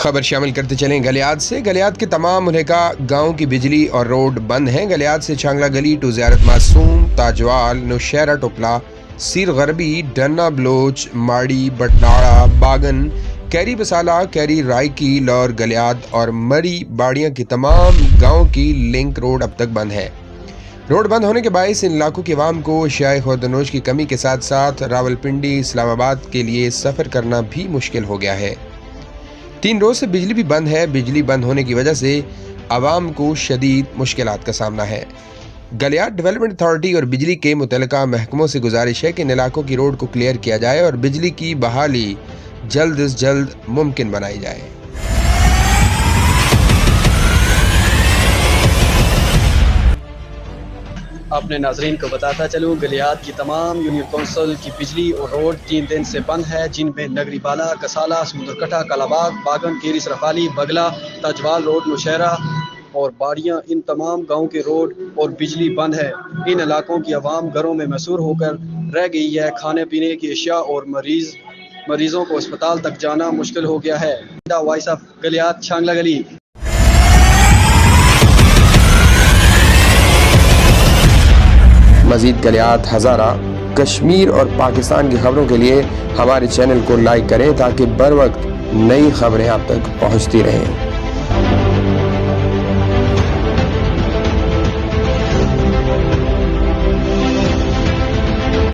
خبر شامل کرتے چلیں گلیات سے۔ گلیات کے تمام ملحقہ گاؤں کی بجلی اور روڈ بند ہیں۔ گلیات سے چھانگلہ گلی ٹو زیارت معصوم، تاجوال، نوشہرہ ٹوپلا، سیر غربی، ڈنا بلوچ، ماڑی، بٹناڑا، باگن، کیری بسالہ، کیری رائکیل اور گلیات اور مری باڑیاں کی تمام گاؤں کی لنک روڈ اب تک بند ہے۔ روڈ بند ہونے کے باعث ان علاقوں کی عوام کو اشیاء خوردنوش کی کمی کے ساتھ ساتھ راولپنڈی، اسلام آباد کے لیے سفر کرنا بھی مشکل ہو گیا ہے۔ 3 روز سے بجلی بھی بند ہے۔ بجلی بند ہونے کی وجہ سے عوام کو شدید مشکلات کا سامنا ہے۔ گلیات ڈیولپمنٹ اتھارٹی اور بجلی کے متعلقہ محکموں سے گزارش ہے کہ ان علاقوں کی روڈ کو کلیئر کیا جائے اور بجلی کی بحالی جلد از جلد ممکن بنائی جائے۔ اپنے ناظرین کو بتاتا چلوں، گلیات کی تمام یونین کونسل کی بجلی اور روڈ 3 دن سے بند ہے، جن میں نگری بالا، کسالہ، سمندر کٹھا، کالاباغ، باگن، کیری سرفالی، بگلا، تاجوال روڈ، نوشہرہ اور باڑیاں، ان تمام گاؤں کے روڈ اور بجلی بند ہے۔ ان علاقوں کی عوام گھروں میں محصور ہو کر رہ گئی ہے۔ کھانے پینے کی اشیاء اور مریضوں کو اسپتال تک جانا مشکل ہو گیا ہے۔ وائس آف گلیات، چھانگلہ گلی۔ مزید گلیات، ہزارہ، کشمیر اور پاکستان کی خبروں کے لیے ہمارے چینل کو لائک کریں تاکہ بر وقت نئی خبریں آپ تک پہنچتی رہیں۔